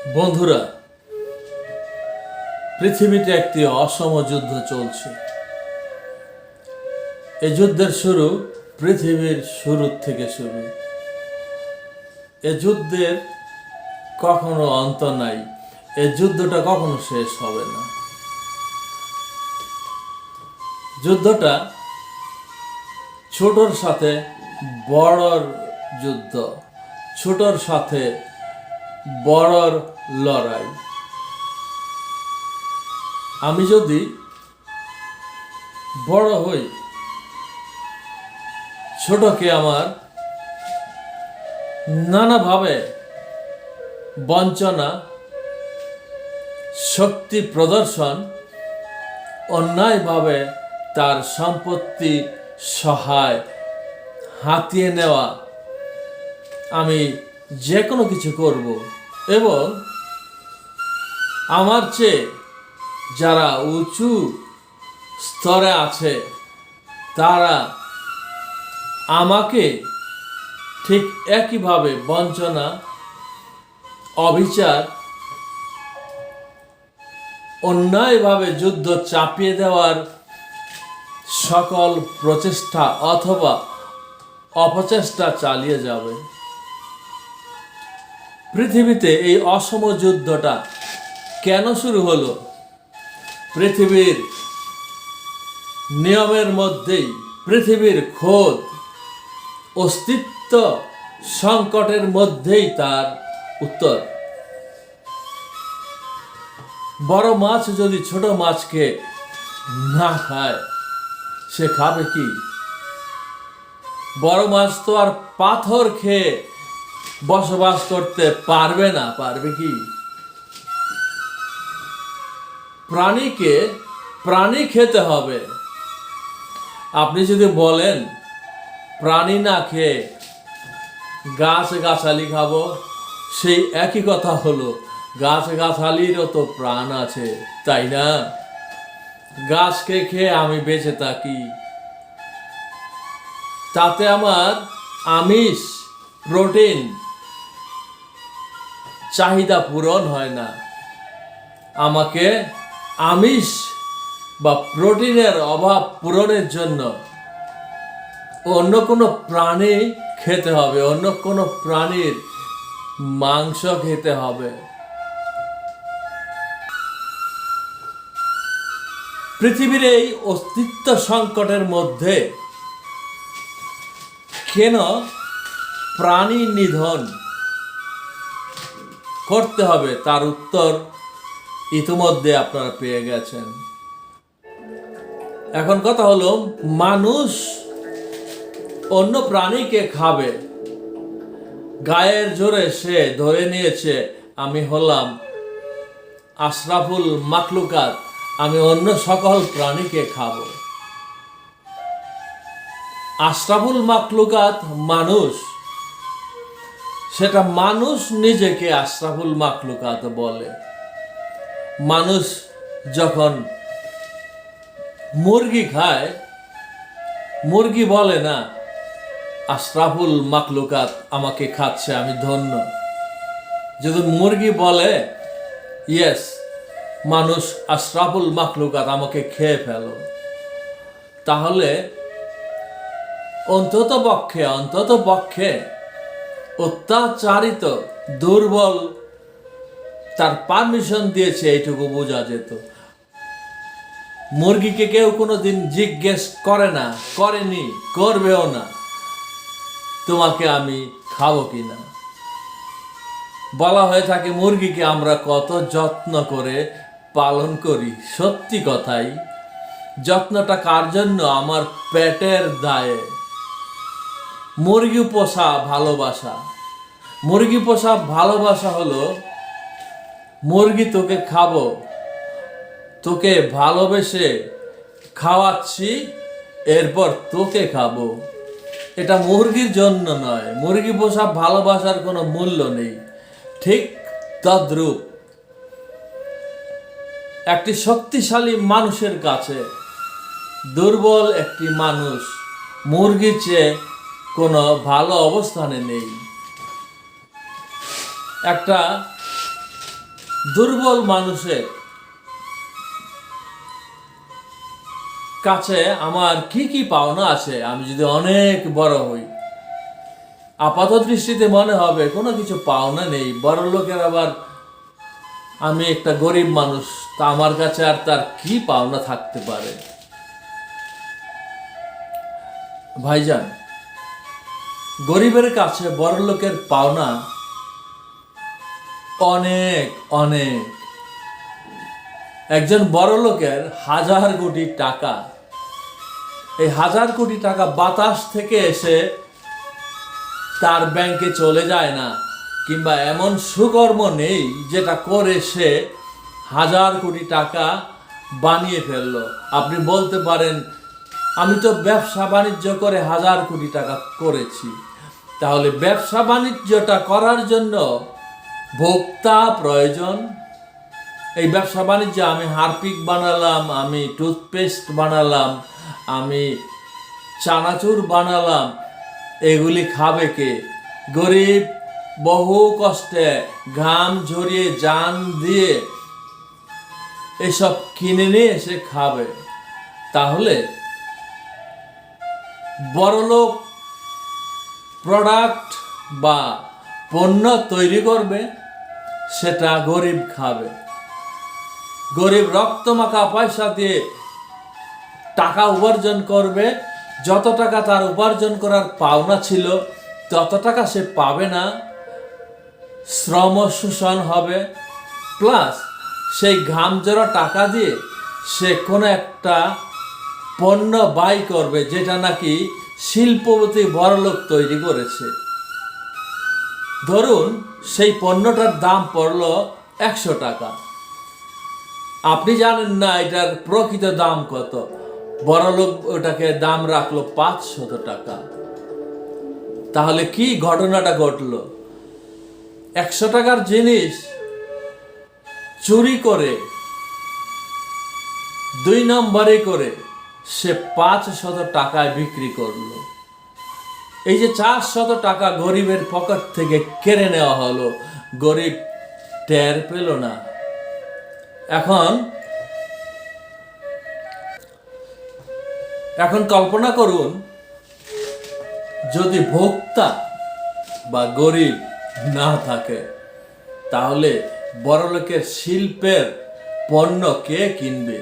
বন্ধুরা, পৃথিবীতে একটি অসম যুদ্ধ চলছে। এই যুদ্ধের শুরু পৃথিবীর শুরু থেকে শুরু। এই যুদ্ধের কখনো অন্ত নাই। এই যুদ্ধটা কখনো শেষ হবে না। যুদ্ধটা ছোটর সাথে বড়র যুদ্ধ, ছোটর সাথে বড়র লড়াই। আমি যদি বড় হই, ছোটকে আমার নানাভাবে বঞ্চনা, শক্তি প্রদর্শন, অন্যায়ভাবে তার সম্পত্তি সহায় হাতিয়ে নেওয়া, আমি যে কোনো কিছু করব। এবং আমার চেয়ে যারা উঁচু স্তরে আছে তারা আমাকে ঠিক একইভাবে বঞ্চনা, অবিচার, অন্যায়ভাবে যুদ্ধ চাপিয়ে দেওয়ার সকল প্রচেষ্টা অথবা অপচেষ্টা চালিয়ে যাবে। পৃথিবীতে এই অসম যুদ্ধটা কেন শুরু হলো? পৃথিবীর নিয়মের মধ্যেই, পৃথিবীর খোদ অস্তিত্ব সংকটের মধ্যেই তার উত্তর। বড় মাছ যদি ছোট মাছকে না খায়, সে খাবে কি? বড় মাছ তো আর পাথর খেয়ে বসবাস করতে পারবে না, পারবে কি? প্রাণীকে প্রাণী খেতে হবে। আপনি যদি বলেন প্রাণী না খেয়ে গাছ গাছালি খাবো, সেই একই কথা হলো, গাছ গাছালিরও তো প্রাণ আছে, তাই না? গাছকে খেয়ে আমি বেঁচে থাকি, তাতে আমার আমিষ, প্রোটিন চাহিদা পূরণ হয় না। আমাকে আমিষ বা প্রোটিনের অভাব পূরণের জন্য অন্য কোনো প্রাণী খেতে হবে, অন্য কোনো প্রাণীর মাংস খেতে হবে। পৃথিবীর এই অস্তিত্ব সংকটের মধ্যে কেন প্রাণী নিধন করতে হবে, তার উত্তর ইতিমধ্যে আপনারা পেয়ে গেছেন। এখন কথা হলো, মানুষ অন্য প্রাণীকে খাবে, গায়ের জোরে সে ধরে নিয়েছে আমি হলাম আশরাফুল মাখলুকাত, আমি অন্য সকল প্রাণীকে খাবো। আশরাফুল মাখলুকাত মানুষ, সেটা মানুষ নিজেকে আশরাফুল মাখলুকাত বলে। মানুষ যখন মুরগি খায়, মুরগি বলে না আশরাফুল মাখলুকাত আমাকে খাচ্ছে, আমি ধন্য। যদি মুরগি বলে ইয়েস মানুষ আশরাফুল মাখলুকাত, আমাকে খেয়ে ফেলো, তাহলে অন্তত পক্ষে অত্যাচারিত, দুর্বল তার পারমিশন দিয়েছে, এইটুকু বোঝা যেত। মুরগিকে কেউ কোনোদিন জিজ্ঞেস করে না, করেনি, করবেও না তোমাকে আমি খাবো কিনা। বলা হয়ে থাকে মুরগিকে আমরা কত যত্ন করে পালন করি। সত্যি কথাই, যত্নটা কার জন্য? আমার পেটের দায়ে। মুরগি পোষা ভালোবাসা। মুরগি পোষা ভালোবাসা হলো মুরগি তোকে খাবো, তোকে ভালোবেসে খাওয়াচ্ছি, এরপর তোকে খাবো। এটা মুরগির জন্য নয়। মুরগি পোষা ভালোবাসার কোনো মূল্য নেই। ঠিক তদ্রূপ একটি শক্তিশালী মানুষের কাছে দুর্বল একটি মানুষ মুরগির চেয়ে কোনো ভালো অবস্থানে নেই। একটা দুর্বল মানুষের কাছে আমার কি কি পাওনা আছে, আমি যদি অনেক বড় হই, আপাত দৃষ্টিতে মনে হবে কোনো কিছু পাওনা নেই। বড় লোকের আবার আমি একটা গরিব মানুষ, তা আমার কাছে আর তার কি পাওনা থাকতে পারে? ভাইজান, গরিবের কাছে বড় লোকের পাওনা অনেক অনেক। একজন বড় লোকের 1000 কোটি টাকা, এই 1000 কোটি টাকা বাতাস থেকে এসে তার ব্যাংকে চলে যায় না, কিংবা এমন সুকর্ম নেই যেটা করে সে 1000 কোটি টাকা বানিয়ে ফেললো। আপনি বলতে পারেন, আমি তো ব্যবসা বাণিজ্য করে 1000 কোটি টাকা করেছি। তাহলে ব্যবসা বাণিজ্যটা করার জন্য ভোক্তা প্রয়োজন। এই ব্যবসা বাণিজ্য, আমি হারপিক বানালাম, আমি টুথপেস্ট বানালাম, আমি চানাচুর বানালাম, এগুলি খাবে কে? গরিব বহু কষ্টে ঘাম ঝরিয়ে জান দিয়ে এসব কিনে নিয়ে এসে খাবে। তাহলে বড়লোক প্রোডাক্ট বা পণ্য তৈরি করবে, সেটা গরিব খাবে। গরিব রক্তমাখা পয়সা দিয়ে টাকা উপার্জন করবে, যত টাকা তার উপার্জন করার পাওনা ছিল তত টাকা সে পাবে না, শ্রম শোষণ হবে। প্লাস সেই ঘাম জড়া টাকা দিয়ে সে কোনো একটা পণ্য বাই করবে, যেটা নাকি শিল্পপতি বড়লোক তৈরি করেছে। ধরুন সেই পণ্যটার দাম পড়লো 100 টাকা, আপনি জানেন না এটার প্রকৃত দাম কত, বড়লোক ওটাকে দাম রাখলো 500 টাকা। তাহলে কি ঘটনাটা ঘটলো? 100 টাকার জিনিস চুরি করে, 2 নম্বরে করে সে 500 টাকায় বিক্রি করলো। এই যে 400 টাকা গরিবের পকেট থেকে কেড়ে নেওয়া হলো, গরিব টের পেল না। এখন কল্পনা করুন, যদি ভোক্তা বা গরিব না থাকে, তাহলে বড়লোকের শিল্পের পণ্য কে কিনবে?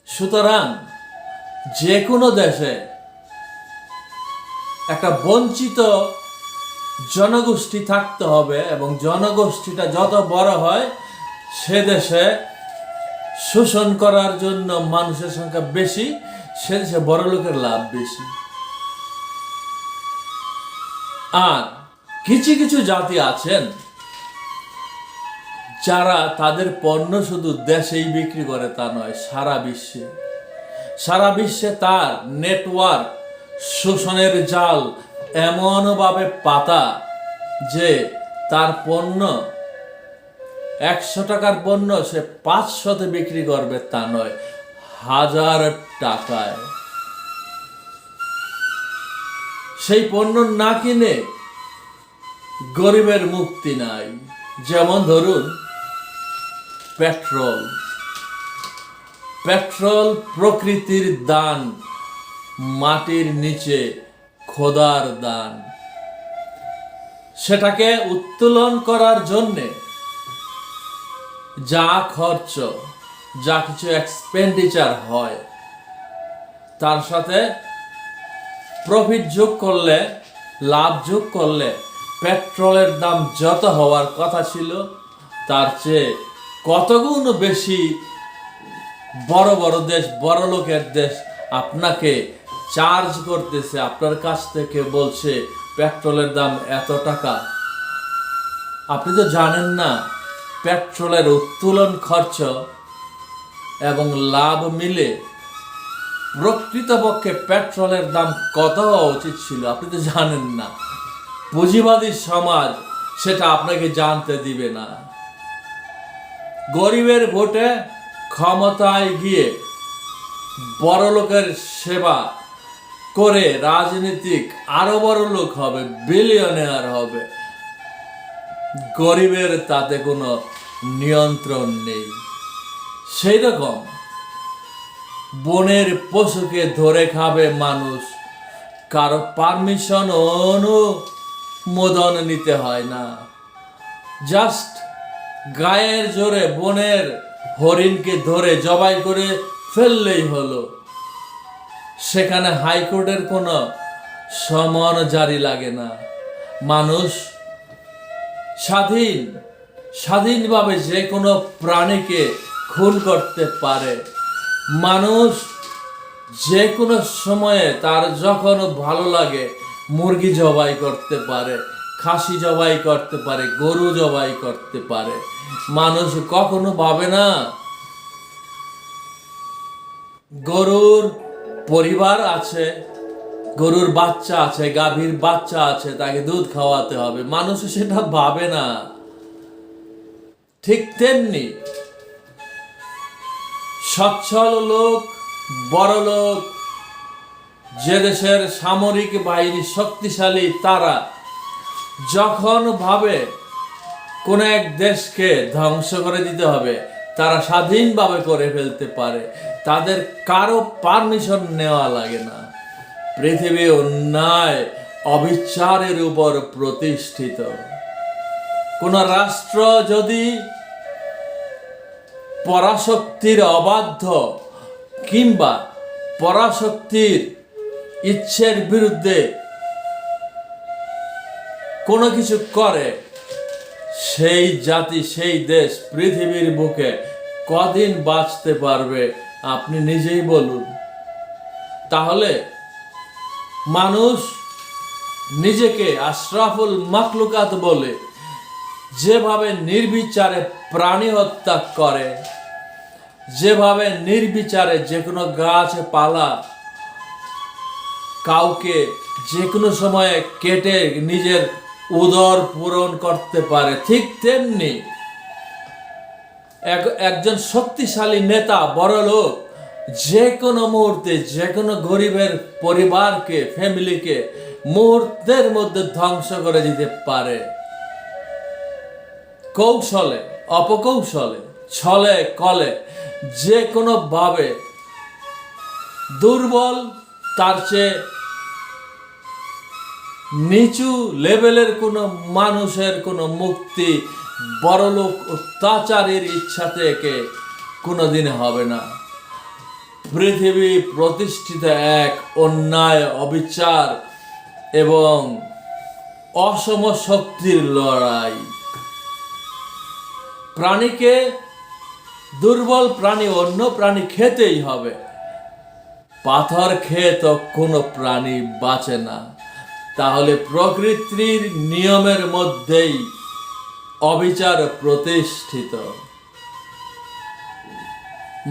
সুতরাং যে কোনো দেশে একটা বঞ্চিত জনগোষ্ঠী থাকতে হবে, এবং জনগোষ্ঠীটা যত বড় হয় সে দেশে শোষণ করার জন্য মানুষের সংখ্যা বেশি, সে দেশে বড়লোকের লাভ বেশি। আর কিছু কিছু জাতি আছেন যারা তাদের পণ্য শুধু দেশেই বিক্রি করে তা নয়, সারা বিশ্বে তার নেটওয়ার্ক, শোষণের জাল এমনভাবে পাতা যে তার পণ্য 100 টাকার পণ্য সে 500-তে বিক্রি করবে তা নয়, 1000 টাকায়। সেই পণ্য না কিনে গরিবের মুক্তি নাই। যেমন ধরুন পেট্রোল প্রকৃতির দান, মাটির নিচে খোদার দান। সেটাকে উত্তোলন করার জন্যে যা খরচ, যা কিছু এক্সপেন্ডিচার হয়, তার সাথে প্রফিট যোগ করলে, লাভ যোগ করলে পেট্রোলের দাম যত হওয়ার কথা ছিল তার চেয়ে কত গুণ বেশি বড় বড় দেশ, বড় লোকের দেশ আপনাকে চার্জ করতেছে, আপনার কাছ থেকে বলছে পেট্রোলের দাম এত টাকা। আপনি তো জানেন না পেট্রোলের উত্তোলন খরচ এবং লাভ মিলে প্রকৃতপক্ষে পেট্রোলের দাম কত হওয়া উচিত ছিল, আপনি তো জানেন না। পুঁজিবাদী সমাজ সেটা আপনাকে জানতে দিবে না। গরিবের ভোটে ক্ষমতায় গিয়ে বড়লোকের সেবা করে রাজনীতিক আরো বড় লোক হবে, বিলিয়নিয়ার হবে, গরিবের তাতে কোনো নিয়ন্ত্রণ নেই। সেই রকম বনের পশুকে ধরে খাবে মানুষ, কারো পারমিশন অনুমোদন নিতে হয় না। জাস্ট গায়ের জোরে বনের হরিণকে ধরে জবাই করে ফেললেই হলো। সেখানে হাইকোর্টের কোনো সমন জারি লাগে না। মানুষ স্বাধীনভাবে যে কোনো প্রাণীকে খুন করতে পারে। মানুষ যে কোনো সময়ে তার যখন ভালো লাগে মুরগি জবাই করতে পারে, খাসি জবাই করতে পারে, গরু জবাই করতে পারে। মানুষ কখনো ভাবে না গরুর পরিবার আছে, গরুর বাচ্চা আছে, গাভীর বাচ্চা আছে, তাকে দুধ খাওয়াতে হবে। মানুষ সেটা ভাবে না। ঠিক তেমনি সচ্ছল লোক, বড় লোক, যে দেশের সামরিক বাহিনী শক্তিশালী, তারা যখন ভাবে কোন এক দেশকে ধ্বংস করে দিতে হবে, তারা স্বাধীনভাবে করে ফেলতে পারে। তাদের কারো পারমিশন নেওয়া লাগে না। পৃথিবী অন্যায় অবিচারের উপর প্রতিষ্ঠিত। কোন রাষ্ট্র যদি পরাশক্তির অবাধ্য কিংবা পরাশক্তির ইচ্ছের বিরুদ্ধে কোনো কিছু করে, সেই জাতি, সেই দেশ পৃথিবীর বুকে কদিন বাঁচতে পারবে আপনি নিজেই বলুন। তাহলে মানুষ নিজেকে আশরাফুল মাখলুকাত বলে যেভাবে নির্বিচারে প্রাণী হত্যা করে, যেভাবে নির্বিচারে যে কোনো গাছপালা কাউকে যে কোনো সময়ে কেটে নিজের উদর পূরণ করতে পারে, ঠিক তেমনি একজন শক্তিশালী নেতা, বড় লোক যে কোনো মুহূর্তে যে কোনো গরিবের পরিবারকে, ফ্যামিলিকে মুহূর্তের মধ্যে ধ্বংস করে দিতে পারে। কৌশলে, অপকৌশলে, ছলে কলে, যে কোনো ভাবে। দুর্বল, তার চেয়ে নিচু লেভেলের কোনো মানুষের কোনো মুক্তি বড়লোক অত্যাচারের ইচ্ছা থেকে কোনোদিন হবে না। পৃথিবী প্রতিষ্ঠিত এক অন্যায়, অবিচার এবং অসম শক্তির লড়াই। প্রাণীকে, দুর্বল প্রাণী অন্য প্রাণী খেতেই হবে। পাথর খেয়ে তো কোনো প্রাণী বাঁচে না। তাহলে প্রকৃতির নিয়মের মধ্যেই অবিচার প্রতিষ্ঠিত।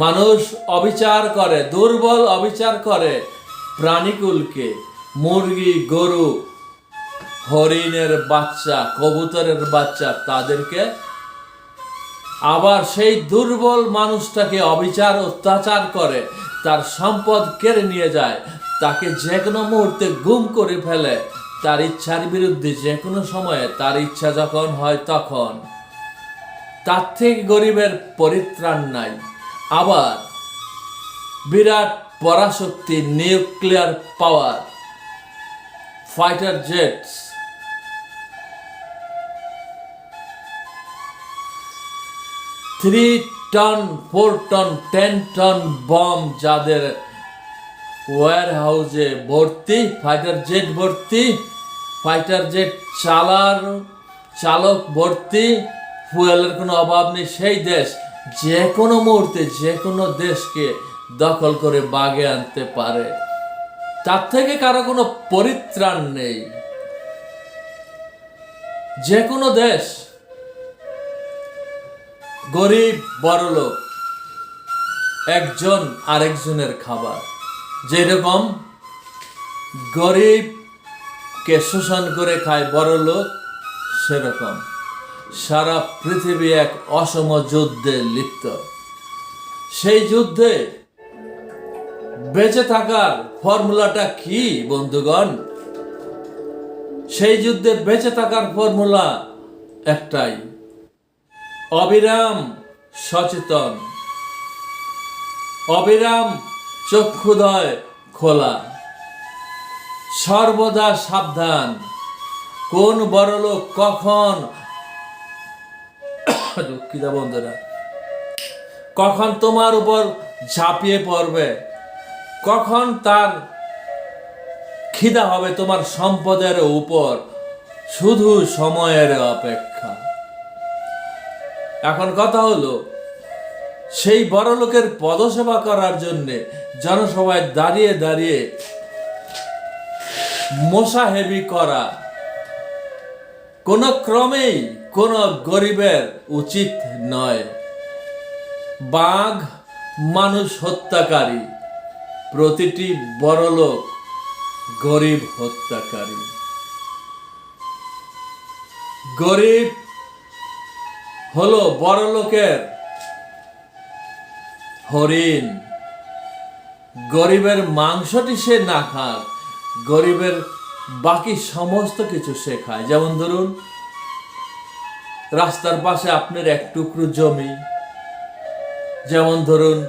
মানুষ অবিচার করে, দুর্বল অবিচার করে প্রাণীকুলকে, মুরগি, গরু, হরিণের বাচ্চা, কবুতরের বাচ্চা, তাদেরকে। আবার সেই দুর্বল মানুষটাকে অবিচার, অত্যাচার করে, তার সম্পদ কেড়ে নিয়ে যায়, তাকে যে কোনো মুহূর্তে গুম করে ফেলে, তার ইচ্ছার বিরুদ্ধে যে কোনো সময়ে, তার ইচ্ছা যখন হয় তখন। তার থেকে গরিবের পরিত্রাণ নাই। আবার বিরাট পরাশক্তি, nuclear power, fighter jets, 3 ton, 4 ton, 10 ton bomb যাদের ওয়্যার হাউসে ভর্তি, ফাইটার জেট ভর্তি, ফাইটার জেট চালক ভর্তি, ফুয়েলের কোনো অভাব নেই, সেই দেশ যে কোনো মুহূর্তে যে কোনো দেশকে দখল করে বাগে আনতে পারে। তার থেকে কারো কোনো পরিত্রাণ নেই। যে কোনো দেশ, গরিব বড়লোক, একজন আরেকজনের খাবার। যেরকম গরিবকে শোষণ করে খায় বড়লোক, সেরকম সারা পৃথিবী এক অসম যুদ্ধে লিপ্ত। সেই যুদ্ধে বেঁচে থাকার ফর্মুলাটা কি বন্ধুগণ? সেই যুদ্ধে বেঁচে থাকার ফর্মুলা একটাই, অবিরাম সচেতন, অবিরাম চক্ষুদয় খোলা, সর্বদা সাবধান। কোন বড়লোক কখন, দুঃখিত বন্ধুরা, কখন তোমার উপর ঝাঁপিয়ে পড়বে, কখন তার খিদা হবে তোমার সম্পদের উপর, শুধু সময়ের অপেক্ষা। এখন কথা হলো, সেই বড় লোকের পদসেবা করার জন্য জনসভায় দাঁড়িয়ে দাঁড়িয়ে মোসাহেবি করা কোন ক্রমেই কোন গরিবের উচিত নয়। বাঘ মানুষ হত্যাকারী, প্রতিটি বড়লোক গরিব হত্যাকারী। গরিব হলো বড়লোকের হরিণ। গরিবের মাংসটি সে না খাক, গরিবের বাকি সমস্ত কিছু সে খায়। যেমন ধরুন, রাস্তার পাশে আপনার এক টুকরো জমি, যেমন ধরুন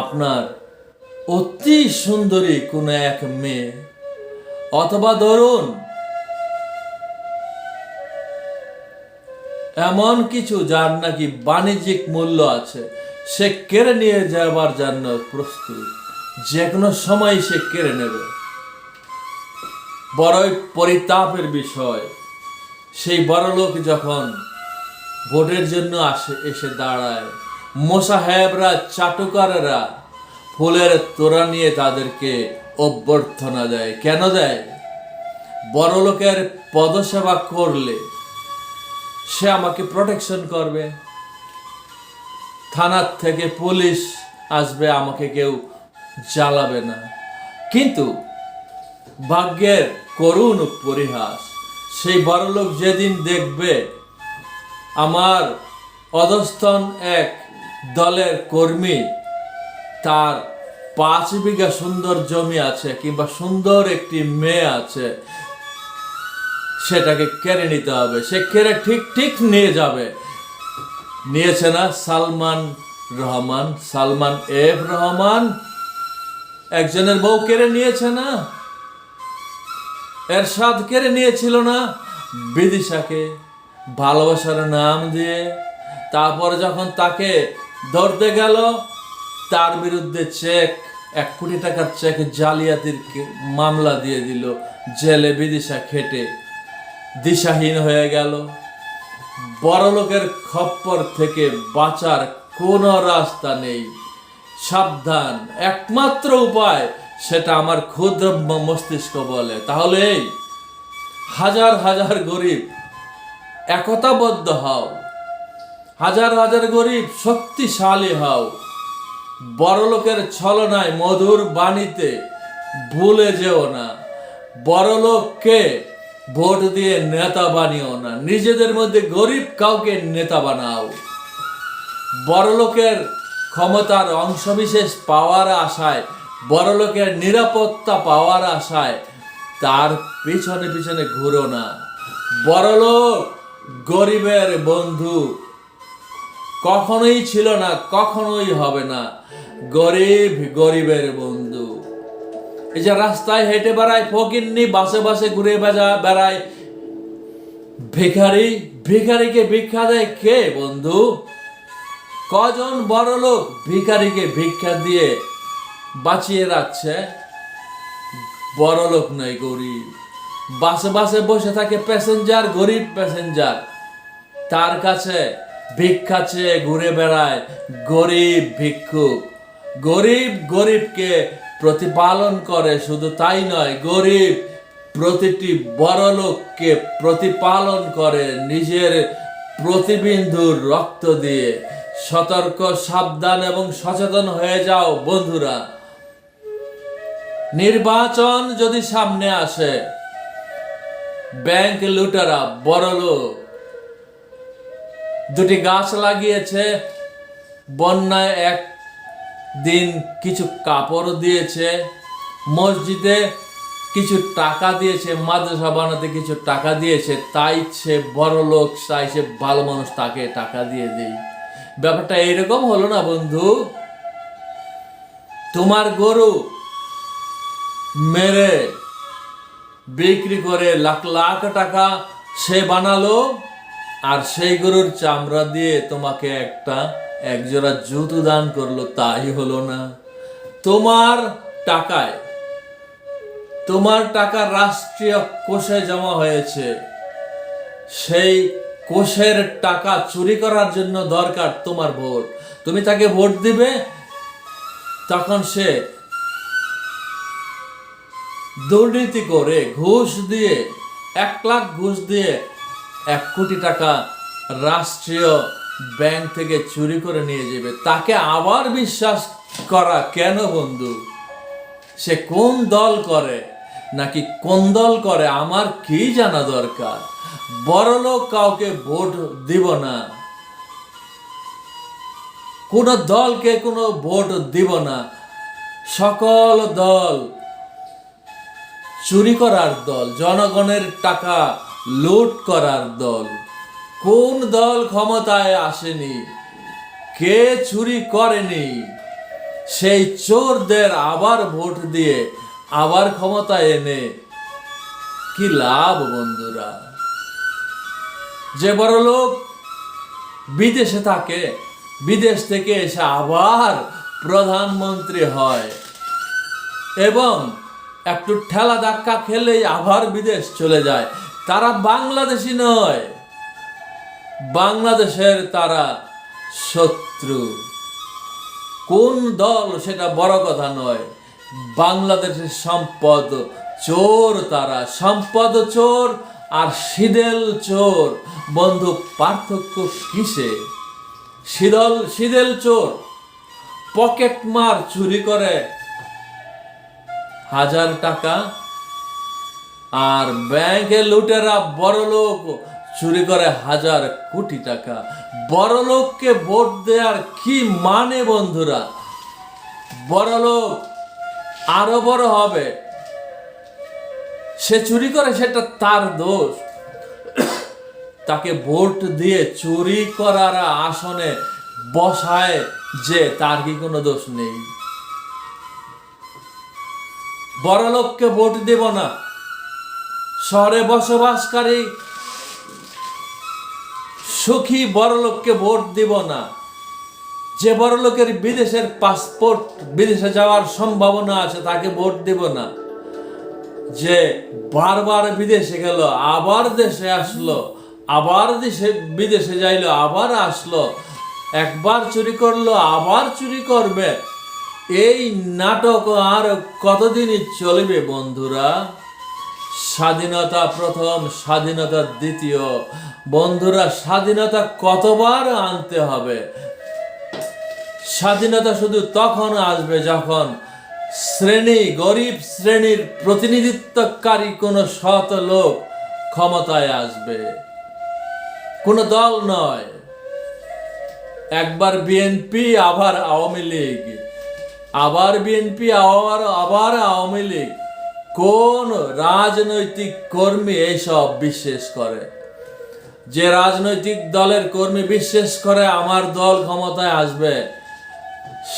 আপনার অতি সুন্দরী কোনো এক মেয়ে, অথবা ধরুন এমন কিছু যার নাকি বাণিজ্যিক মূল্য আছে, সে কেড়ে নিয়ে যাবার জন্য প্রস্তুত, যে কোনো সময় সে কেড়ে নেবে। বড়ই পরিতাপের বিষয়, সেই বড় লোক যখন ভোটের জন্য এসে দাঁড়ায়, মোসাহেবরা, চাটুকারেরা ফুলের তোড়া নিয়ে তাদেরকে অভ্যর্থনা দেয়। কেন দেয়? বড় লোকের পদসেবা করলে সে আমাকে প্রোটেকশন করবে, থানার থেকে পুলিশ আসবে, আমাকে কেউ জ্বালাবে না। কিন্তু ভাগ্যের করুণ পরিহাস, সেই বড়লোক যেদিন দেখবে আমার অধস্তন এক দলের কর্মী, তার 5 বিঘা সুন্দর জমি আছে কিংবা সুন্দর একটি মেয়ে আছে, সেটাকে কেড়ে নিতে হবে। সে কেড়ে ঠিক নিয়ে যাবে। নিয়েছে না সালমান এফ রহমান একজনের বউ কেড়ে নিয়েছে না? এরশাদ কেড়ে নিয়েছিল না বিদিশাকে, ভালোবাসার নাম দিয়ে? তারপর যখন তাকে ধরতে গেল, তার বিরুদ্ধে 1 কোটি টাকার চেক জালিয়াতির মামলা দিয়ে দিল। জেলে বিদিশা খেটে দিশাহীন হয়ে গেল। বড় লোকের খপ্পর থেকে বাঁচার কোনো রাস্তা নেই। সাবধান, একমাত্র উপায়, সেটা আমার ক্ষুদ্র মস্তিষ্ক বলে। তাহলে এই হাজার হাজার গরিব একতাবদ্ধ হও, হাজার হাজার গরিব শক্তিশালী হও। বড় লোকের ছলনায়, মধুর বাণীতে ভুলে যেও না। বড় লোককে ভোট দিয়ে নেতা বানিও না, নিজেদের মধ্যে গরিব কাউকে নেতা বানাও। বড় লোকের ক্ষমতার অংশবিশেষ পাওয়ার আশায়, বড় লোকের নিরাপত্তা পাওয়ার আশায় তার পিছনে পিছনে ঘুরো না। বড় লোক গরিবের বন্ধু কখনোই ছিল না, কখনোই হবে না। গরিব গরিবের বন্ধু। এই যে রাস্তায় হেঁটে বেড়ায় ফকিন্নি, বাসে বাসে ঘুরে বেড়ায় ভিখারি, ভিখারিকে ভিক্ষা দেয় কে বন্ধু? কজন বড় লোক ভিখারিকে ভিক্ষা দিয়ে বাঁচিয়ে রাখছে? বড় লোক নয়, গরিব। বাসে বাসে বসে থাকে প্যাসেঞ্জার, গরিব প্যাসেঞ্জার, তার কাছে ভিক্ষা চেয়ে ঘুরে বেড়ায় গরিব ভিক্ষুক। গরিব গরিবকে প্রতিপালন করে, শুধু তাই নয়, গরিব প্রতিটি বড় লোককে প্রতিপালন করে নিজের প্রতিবিন্দুর রক্ত দিয়ে। সতর্ক, সাবধান এবং সচেতন হয়ে যাও বন্ধুরা। নির্বাচন যদি সামনে আসে, ব্যাংক লুটেরা বড় লোক 2টি গাছ লাগিয়েছে, বন্যায় এক 1 দিন কিছু কাপড় দিয়েছে, মসজিদে কিছু টাকা দিয়েছে, মাদ্রাসা বানাতে কিছু টাকা দিয়েছে, তাই সে বড় লোক, তাই সে ভালো মানুষ, তাকে টাকা দিয়ে দেই। ব্যাপারটা এইরকম হলো না বন্ধু? তোমার গরু মেরে বিক্রি করে লাখ লাখ টাকা সে বানালো, আর সেই গরুর চামড়া দিয়ে তোমাকে এক জোড়া জুতো দান করলো, তাই হলো না? তোমার টাকা রাষ্ট্রীয় কোষে জমা হয়েছে, সেই কোষের টাকা চুরি করার জন্য দরকার তোমার ভোট। তুমি তাকে ভোট দিবে, তখন সে দুর্নীতি করে ঘুষ দিয়ে 1 লাখ ঘুষ দিয়ে 1 কোটি টাকা রাষ্ট্রীয় ব্যাংক থেকে চুরি করে নিয়ে যাবে। তাকে আবার বিশ্বাস করা কেন বন্ধু? সে কোন দল করে নাকি কোন দল করে আমার কি জানা দরকার? বড়লোক কাউকে ভোট দিব না, কোন দলকে কোনো ভোট দিব না। সকল দল চুরি করার দল, জনগণের টাকা লুট করার দল। কোন দল ক্ষমতায় আসেনি, কে চুরি করেনি, সেই চোরদের আবার ভোট দিয়ে আবার ক্ষমতায় এনে কি লাভ বন্ধুরা? যে বড় লোক বিদেশে থাকে, বিদেশ থেকে এসে আবার প্রধানমন্ত্রী হয় এবং একটু ঠেলা ধাক্কা খেলেই আবার বিদেশ চলে যায়, তারা বাংলাদেশি নয়, বাংলাদেশের তারা শত্রু। কোন দল সেটা বড় কথা নয়, বাংলাদেশের সম্পদ চোর তারা, সম্পদ চোর আর শীদেল চোর। বন্ধু, পার্থক্য কিসে? শীদেল চোর পকেট মার চুরি করে 1000 টাকা, আর ব্যাংকে লুটেরা বড় লোক চুরি করে 1000 কোটি টাকা। বড় লোককে ভোট দেওয়ার কি মানে বন্ধুরা? বড় লোক আরো বড় হবে, সে চুরি করে সেটা তার দোষ, তাকে ভোট দিয়ে চুরি করার আসনে বসায় যে তার কি কোনো দোষ নেই? বড় লোককে ভোট দেব না, শহরে বসবাসকারী সুখী বড় লোককে ভোট দিব না। যে বড় লোকের বিদেশের পাসপোর্ট, বিদেশে যাওয়ার সম্ভাবনা আছে, তাকে ভোট দিব না। যে বারবার বিদেশে গেল, আবার দেশে আসলো, আবার বিদেশে যাইলো, আবার আসলো, একবার চুরি করলো, আবার চুরি করবে, এই নাটক আর কতদিনই চলবে বন্ধুরা? স্বাধীনতা প্রথম, স্বাধীনতা দ্বিতীয়। বন্ধুরা, স্বাধীনতা কতবার আনতে হবে? স্বাধীনতা শুধু তখন আসবে যখন গরিব শ্রেণীর প্রতিনিধিত্বকারী কোন সৎ লোক ক্ষমতায় আসবে, কোন দল নয়। একবার বিএনপি, আবার আওয়ামী লীগ, আবার বিএনপি, আবার আওয়ামী লীগ। কোন রাজনৈতিক কর্মী এইসব বিশ্বাস করে? যে রাজনৈতিক দলের কর্মী বিশ্বাস করে আমার দল ক্ষমতায় আসবে,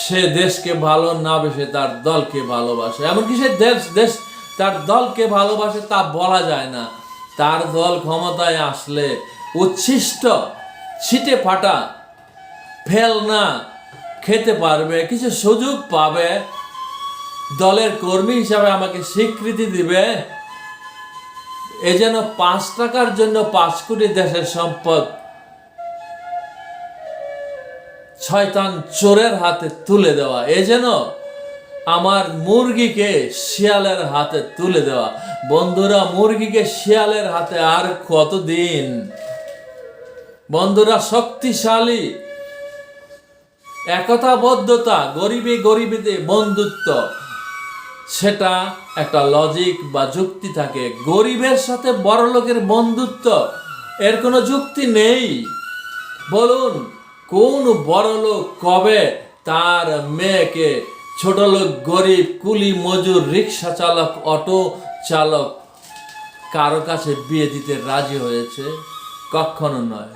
সে দেশকে ভালো না বেসে তার দলকে ভালোবাসে। এমনকি সে দেশ তার দলকে ভালোবাসে তা বলা যায় না। তার দল ক্ষমতায় আসলে উচ্ছিষ্ট ছিটে ফাটা ফেলনা খেতে পারবে, কিছু সুযোগ পাবে, দলের কর্মী হিসাবে আমাকে স্বীকৃতি দিবে। এ যেন 5 টাকার জন্য 5 কোটি দেশের সম্পদ শয়তান চোরের হাতে তুলে দেওয়া, এ যেন আমার মুরগিকে শিয়ালের হাতে তুলে দেওয়া। বন্ধুরা, মুরগিকে শিয়ালের হাতে আর কতদিন? বন্ধুরা, শক্তিশালী একতাবদ্ধতা, গরিবীতে বন্ধুত্ব, সেটা একটা লজিক বা যুক্তি থাকে। গরিবের সাথে বড় লোকের বন্ধুত্ব, এর কোনো যুক্তি নেই। বলুন, কোন বড় লোক কবে তার মেয়েকে ছোট লোক, গরিব, কুলি, মজুর, রিক্সা চালক, অটো চালক কারো কাছে বিয়ে দিতে রাজি হয়েছে? কখনো নয়।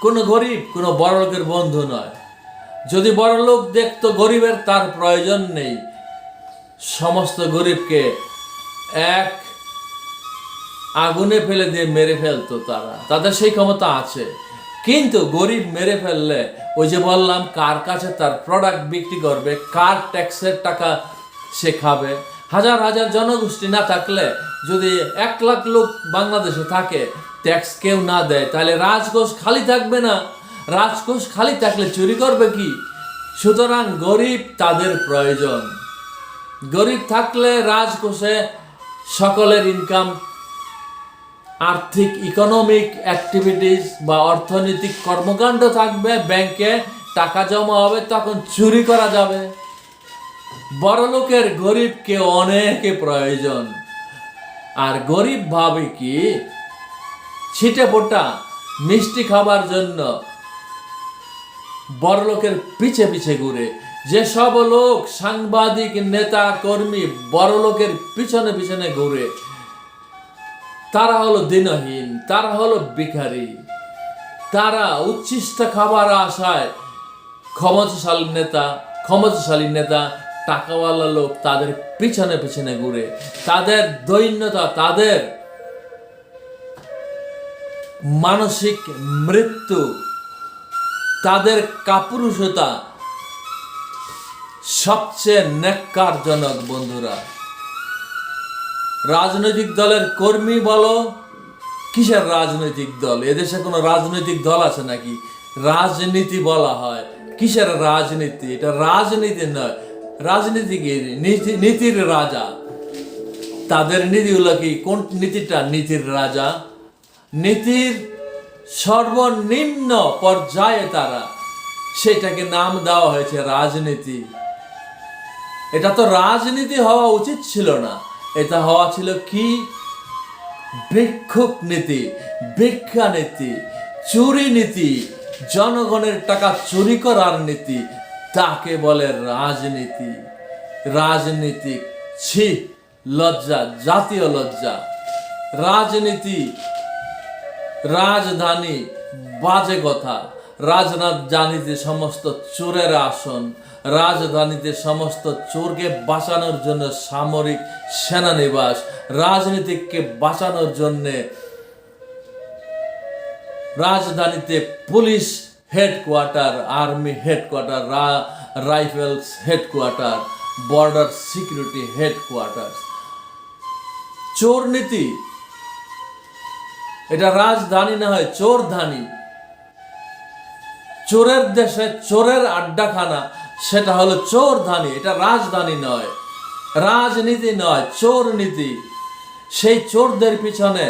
কোনো গরিব কোনো বড়লোকের বন্ধু নয়। যদি বড়লোক দেখতো গরিবের তার প্রয়োজন নেই, সমস্ত গরিবকে এক আগুনে ফেলে দিয়ে মেরে ফেলতো। তাদের সেই ক্ষমতা আছে। কিন্তু গরিব মেরে ফেললে, ওই যে বললাম, কার কাছে তার প্রোডাক্ট বিক্রি করবে, কার ট্যাক্সের টাকা সে খাবে? হাজার হাজার জনগোষ্ঠী না থাকলে, যদি 1 লাখ লোক বাংলাদেশে থাকে, ট্যাক্স কেউ না দেয়, তাহলে রাজকোষ খালি থাকবে না। রাজকোষ খালি থাকলে চুরি করবে কি? সুতরাং গরিব তাদের প্রয়োজন। গরিব থাকলে রাজকোষে সকলের ইনকাম, আর্থিক ইকোনমিক অ্যাক্টিভিটিস বা অর্থনৈতিক কর্মকাণ্ড থাকবে, ব্যাংকে টাকা জমা হবে, তখন চুরি করা যাবে। বড়লোকের গরিবকে অনেকে প্রয়োজন। আর গরিব ভাবে কি ছিটে ফোটা মিষ্টি খাবার জন্য বড়লোকের পিছে পিছে ঘুরে। যেসব লোক সাংবাদিক, নেতা, কর্মী বড়লোকের পিছনে পিছনে ঘুরে, তারা হলো দিনহীন, তারা হলো ভিখারি। তারা উচ্ছিষ্ট খাবার আশায় ক্ষমতাশালী নেতা, টাকাওয়ালা লোক তাদের পিছনে পিছনে ঘুরে। তাদের দৈন্যতা, তাদের মানসিক মৃত্যু, তাদের কাপুরুষতা সবচেয়ে ন্যাক্কারজনক। বন্ধুরা, রাজনৈতিক দলের কর্মী বলো, কিসের রাজনৈতিক দল? এদেশে কোনো রাজনৈতিক দল আছে নাকি? রাজনীতি বলা হয়। কিসের রাজনীতি? এটা রাজনীতি নয়। রাজনীতি কি? নীতির রাজা। তাদের নীতিগুলো কি? কোন নীতিটা নীতির রাজা? নীতির সর্বনিম্ন পর্যায়ে তারা, সেটাকে নাম দেওয়া হয়েছে রাজনীতি। এটা তো রাজনীতি হওয়া উচিত ছিল না। এটা হওয়া ছিল কি? ভিক্ষুক নীতি, ভিক্ষা নীতি, চুরি নীতি, জনগণের টাকা চুরি করার নীতি। তাকে বলে রাজনীতি। রাজনীতি, ছি, লজ্জা, জাতীয় লজ্জা। রাজনীতি, রাজধানী, বাজে কথা। রাজধানীতে সমস্ত চোরের আসন। রাজধানীতে সমস্ত চোরকে বাঁচানোর জন্য সামরিক সেনানিবাস। রাজনীতিককে বাঁচানোর জন্য রাজধানীতে police headquarter, army headquarter, rifles headquarter, border security headquarter. চোর নীতি, এটা রাজধানী না হয় চোরধানী। চোরের দেশে চোরের আড্ডাখানা, সেটা হলো চোরধানী। এটা রাজধানী নয়, রাজনীতি নয়, চোর নীতি। সেই চোরদের পিছনে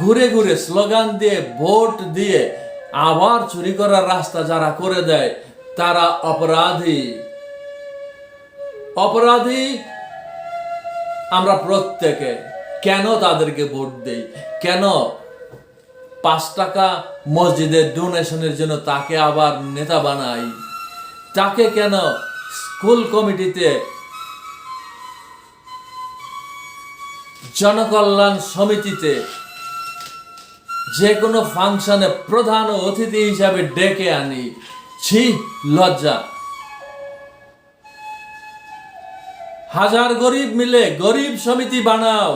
ঘুরে ঘুরে স্লোগান দিয়ে, ভোট দিয়ে আবার চুরি করার রাস্তা যারা করে দেয়, তারা অপরাধী। অপরাধী আমরা প্রত্যেকে। কেন তাদেরকে ভোট দেই? কেন 5 টাকা মসজিদের ডোনেশনের জন্য তাকে আবার নেতা বানাই? তাকে কেন স্কুল কমিটিতে, জনকল্যাণ সমিতিতে, যে কোনো ফাংশনে প্রধান অতিথি হিসাবে ডেকে আনি? ছি, লজ্জা। হাজার গরিব মিলে গরিব সমিতি বানাও।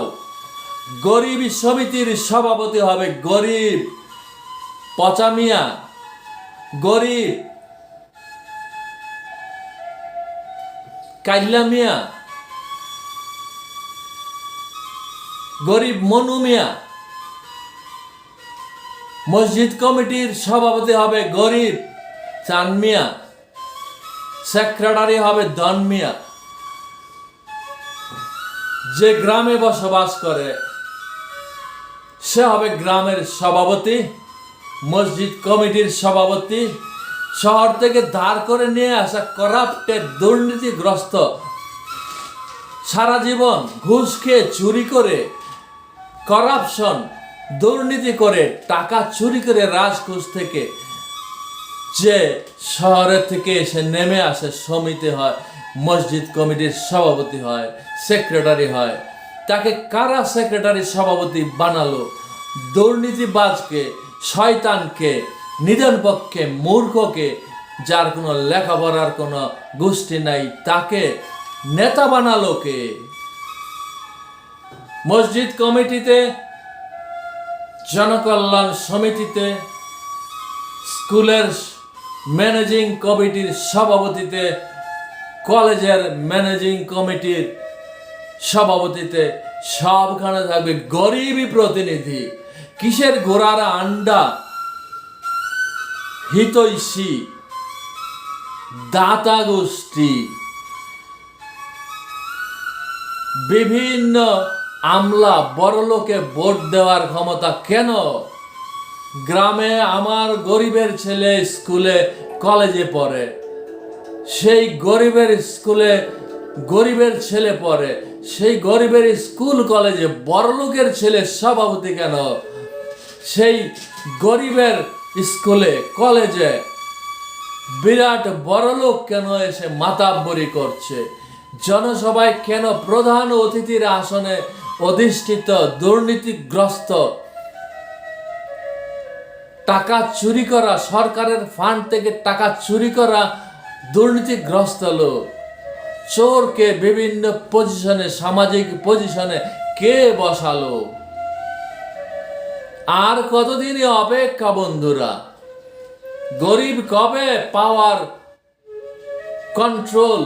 গরিব সমিতির সভাপতি হবে গরিব পচা মিয়া, গরিব কাইল্লা মিয়া, গরিব মনু মিয়া। মসজিদ কমিটির সভাপতি হবে গরিব চান মিয়া, সেক্রেটারি হবে দন মিয়া। যে গ্রামে বসবাস করে সে হবে গ্রামের সভাপতি, মসজিদ কমিটির সভাপতি। শহর থেকে ধার করে নিয়ে আসা করাপ্টেড, দুর্নীতিগ্রস্ত, সারা জীবন ঘুষ খেয়ে, চুরি করে, করাপশন, দুর্নীতি করে, টাকা চুরি করে রাজকোষ থেকে যে শহরের থেকে এসে নেমে আসে, সমিতি হয়, মসজিদ কমিটির সভাপতি হয়, সেক্রেটারি হয়। তাকে কারা সেক্রেটারি সভাপতি বানালো? দুর্নীতিবাজকে, শয়তানকে, নিধন পক্ষে, মূর্খকে, যার কোনো লেখাপড়ার কোনো গোষ্ঠী নাই, তাকে নেতা বানালো কে? মসজিদ কমিটিতে, জনকল্যাণ সমিতিতে, স্কুলের ম্যানেজিং কমিটির সভাপতিতে, কলেজের ম্যানেজিং কমিটির সভাপতিতে, সবখানে থাকবে গরিবই প্রতিনিধি। কিসের ঘোড়ার আন্ডা, হিতৈষী, দাতা গোষ্ঠী, বিভিন্ন আমলা বড়লোকে ভোট দেওয়ার ক্ষমতা কেন? গ্রামে আমার গরিবের ছেলে স্কুলে কলেজে পড়ে, সেই গরিবের স্কুলে গরিবের ছেলে পড়ে, সেই গরিবের স্কুল কলেজে বড়লোকের ছেলে সভাপতি কেন? সেই গরিবের স্কুলে কলেজে বিরাট বড়লোক কেন এসে মাতাব্বরি করছে? জনসভায় কেন প্রধান অতিথির আসনে অধিষ্ঠিত দুর্নীতিগ্রস্ত, টাকা চুরি করা, সরকারের ফান্ড থেকে টাকা চুরি করা দুর্নীতিগ্রস্ত লোক, চোরকে বিভিন্ন পজিশনে, সামাজিক পজিশনে কে বসালো? আর কতদিনই অপেক্ষা বন্ধুরা? গরিব কবে পাওয়ার কন্ট্রোল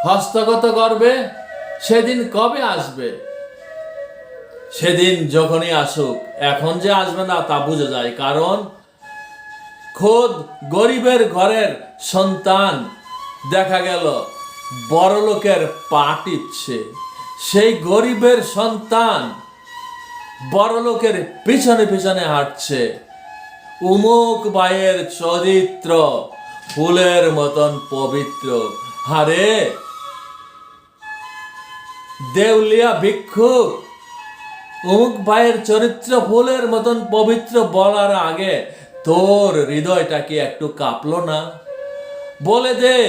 হস্তগত করবে? সেদিন কবে আসবে? সেদিন যখনই আসুক, এখন যে আসবে না তা বোঝা যায়। কারণ খোদ গরিবের ঘরের সন্তান দেখা গেল বড়লোকের পা টিপছে। সেই গরিবের সন্তান বড়লোকের পিছনে পিছনে হাঁটছে। উমুক ভাইয়ের চরিত্র ফুলের মতন পবিত্র। হারে দেউলিয়া ভিক্ষুক, অমুক ভাইয়ের চরিত্র ফুলের মতন পবিত্র বলার আগে তোর হৃদয়টা কি একটু কাঁপলো না? বলে দে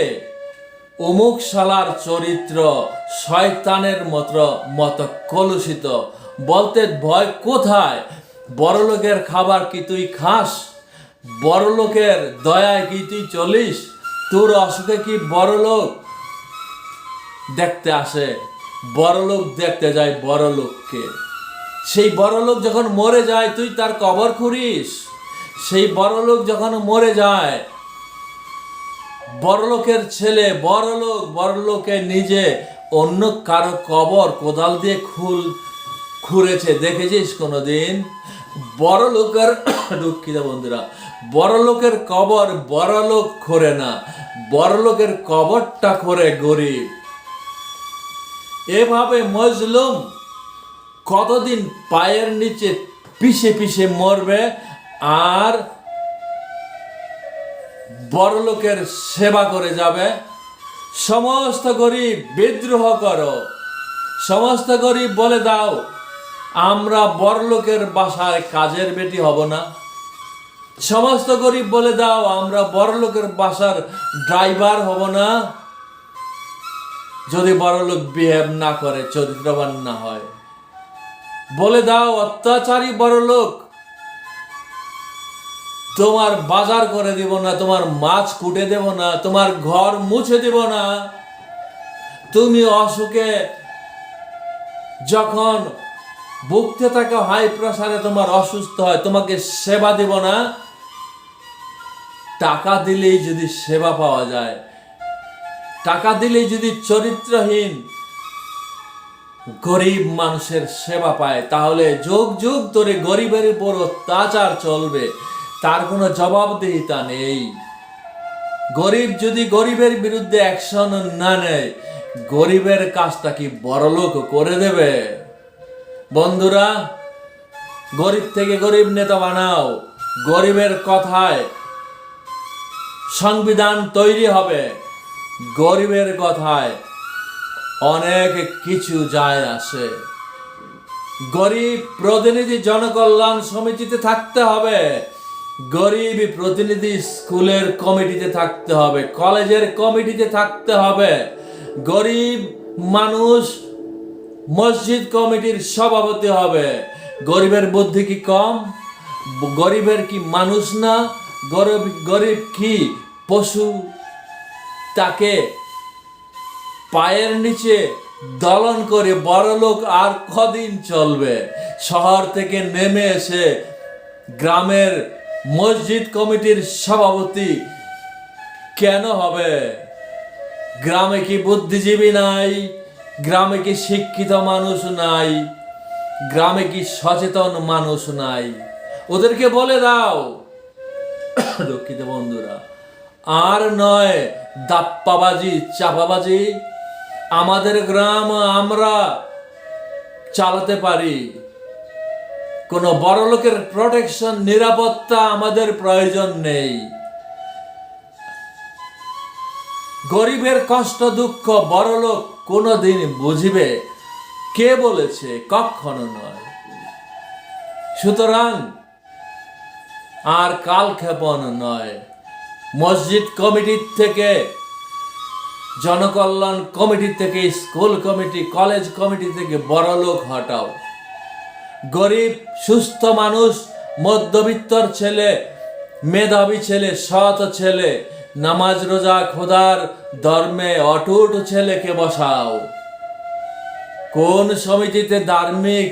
অমুক শালার চরিত্র শয়তানের মতো কলুষিত। বলতে ভয় কোথায়? বড়লোকের খাবার কি তুই খাস? বড়লোকের দয়ায় কি তুই চলিস? তোর অসুখে কি বড়লোক দেখতে আসে? বড়লোক দেখতে যায় বড়লোককে। সেই বড়লোক যখন মরে যায় তুই তার কবর খুঁড়িস। সেই বড়লোক যখন মরে যায়, বড়লোকের ছেলে বড়লোকে নিজে অন্য কারো কবর কোদাল দিয়ে খুঁড়েছে দেখেছিস কোনোদিন? বড়লোকের দুঃখিত বন্ধুরা, বড়লোকের কবর বড়লোক খোঁড়ে না, বড়লোকের কবরটা খোঁড়ে গরিব। এভাবে মজলুম কতদিন পায়ের নিচে পিষে পিষে মরবে আর বড়লোকের সেবা করে যাবে? সমস্ত গরিব বিদ্রোহ করো, সমস্ত গরিব বলে দাও আমরা বড়লোকের বাসায় কাজের বেটি হব না। সমস্ত গরিব বলে দাও আমরা বড়লোকের বাসার ড্রাইভার হব না। যদি বড়লোক বিহেভ না করে, চরিত্রবান না হয়, বলে দাও অত্যাচারী বড়লোক তোমার বাজার করে দিব না, তোমার মাছ কুটে দেব না, তোমার ঘর মুছে দেব না। তুমি অসুখে যখন ভুগতে থাকো, হাই প্রেসারে তোমার অসুস্থ হয়, তোমাকে সেবা দেব না। টাকা দিলেই যদি সেবা পাওয়া যায়, টাকা দিলেই যদি চরিত্রহীন গরিব মানুষের সেবা পায়, তাহলে যুগ যুগ ধরে গরিবের উপর অত্যাচার চলবে, তার কোনো জবাবদিহিতা নেই। গরিব যদি গরিবের বিরুদ্ধে অ্যাকশন না নেয়, গরিবের কাজটা কি বড়লোক করে দেবে? বন্ধুরা, গরিব থেকে গরিব নেতা বানাও। গরিবের কথায় সংবিধান তৈরি হবে, গরিবের কথায় অনেক কিছু যায় আসে। গরিব প্রতিনিধি জনকল্যাণ সমিতিতে থাকতে হবে, গরিব প্রতিনিধি স্কুলের কমিটিতে থাকতে হবে, কলেজের কমিটিতে থাকতে হবে, গরিব মানুষ মসজিদ কমিটির সভাপতি হবে। গরিবের বুদ্ধি কি কম? গরিবের কি মানুষ না? গরিব কি পশু? তাকে পায়ের নিচে দলন করে বড়লোক আর কদিন চলবে? শহর থেকে নেমে এসে গ্রামের মসজিদ কমিটির সভাপতি কেন হবে? গ্রামে কি বুদ্ধিজীবী নাই? গ্রামে কি শিক্ষিত মানুষ নাই? গ্রামে কি সচেতন মানুষ নাই? ওদেরকে বলে দাও, দুঃখিত বন্ধুরা, আর নয় দাপ্পাবাজি, চাপাবাজি। আমাদের গ্রাম আমরা চালাতে পারি। কোনো বড় লোকের প্রোটেকশন, নিরাপত্তা আমাদের প্রয়োজন নেই। গরিবের কষ্ট দুঃখ বড় লোক কোনোদিন বুঝিবে? কে বলেছে? কখনো নয়। সুতরাং আর কালক্ষেপণ নয়। মসজিদ কমিটির থেকে, জনকল্যাণ কমিটি থেকে, স্কুল কমিটি, কলেজ কমিটি থেকে বড় লোক হটাও। গরিব সুস্থ মানুষ, মধ্যবিত্তর ছেলে, মেধাবী ছেলে, সৎ ছেলে, নামাজ রোজা খোদার ধর্মে অটুট ছেলেকে বসাও। কোন সমিতিতে ধার্মিক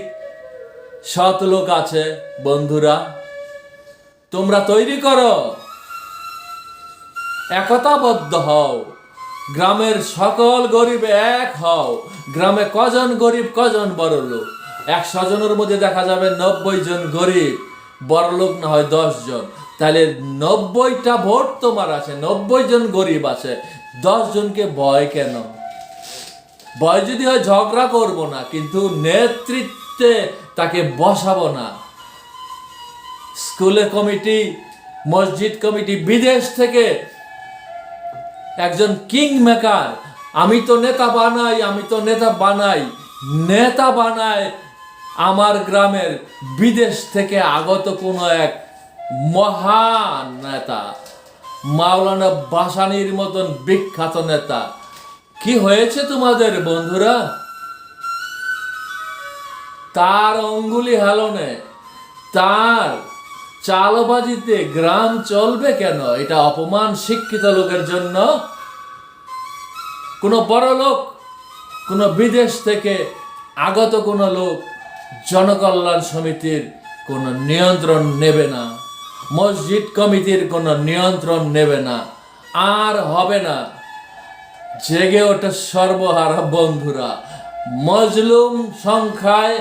সৎ লোক আছে বন্ধুরা? তোমরা তৈরি করো, একতাবদ্ধ হও। গ্রামের সকল গরিব এক হও। গ্রামে কজন গরিব, কজন বড় লোক? 100 জনের মধ্যে দেখা যাবে 90 জন গরিব, বড় লোক না হয় 10 জন। তাহলে 90টা ভোট তোমার আছে, 90 জন গরিব আছে। 10 জনকে ভয় কেন? ভয় যদি হয় ঝগড়া করব না, কিন্তু নেতৃত্বে তাকে বসাবো না। স্কুলের কমিটি, মসজিদ কমিটি, বিদেশ থেকে একজন কিং মেকার, আমি তো নেতা বানাই, আমি তো নেতা বানাই, নেতা বানায় আমার গ্রামের বিদেশ থেকে আগত কোনো এক মহান নেতা, মাওলানা ভাসানীর মতন বিখ্যাত নেতা। কি হয়েছে তোমাদের বন্ধুরা? তার অঙ্গুলি হেলনে, তার চালবাজিতে গ্রাম চলবে কেন? এটা অপমান শিক্ষিত লোকের জন্য। কোনো বড় লোক, কোনো বিদেশ থেকে আগত কোনো লোক জনকল্যাণ সমিতির কোনো নিয়ন্ত্রণ নেবে না, মসজিদ কমিটির কোনো নিয়ন্ত্রণ নেবে না, আর হবে না। জেগে ওঠে সর্বহারা বন্ধুরা। মজলুম সংখ্যায়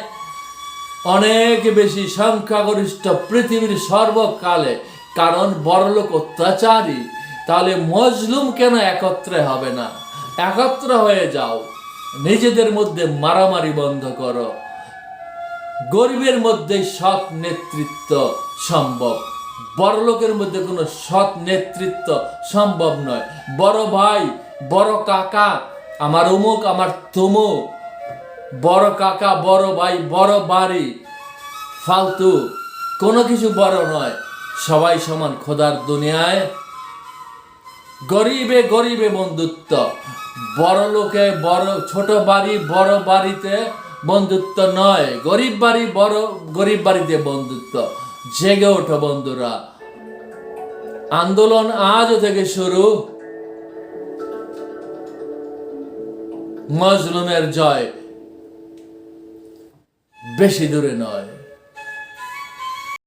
অনেক বেশি, সংখ্যাগরিষ্ঠ পৃথিবীর সর্বকালে, কারণ বড়লোক অত্যাচারী। তাহলে মজলুম কেন একত্রে হবে না? একত্র হয়ে যাও, নিজেদের মধ্যে মারামারি বন্ধ করো। গরিবের মধ্যে সৎ নেতৃত্ব সম্ভব, বড়লোকের মধ্যে কোনো সৎ নেতৃত্ব সম্ভব নয়। বড় ভাই, বড় কাকা, আমার অমুক, আমার তমুক, বড় কাকা, বড় ভাই, বড় বাড়ি, ফালতু কোনো কিছু বড় নয়। সবাই সমান খোদার দুনিয়ায়। গরিবে গরিবে বন্ধুত্ব, বড় লোকে বড়, ছোট বাড়ি বড় বাড়িতে বন্ধুত্ব নয়। গরিব বাড়ি বড় গরিব বাড়িতে বন্ধুত্ব। জেগে ওঠো বন্ধুরা, আন্দোলন আজ থেকে শুরু। মজলুমের জয় বেশি দূরে নয়।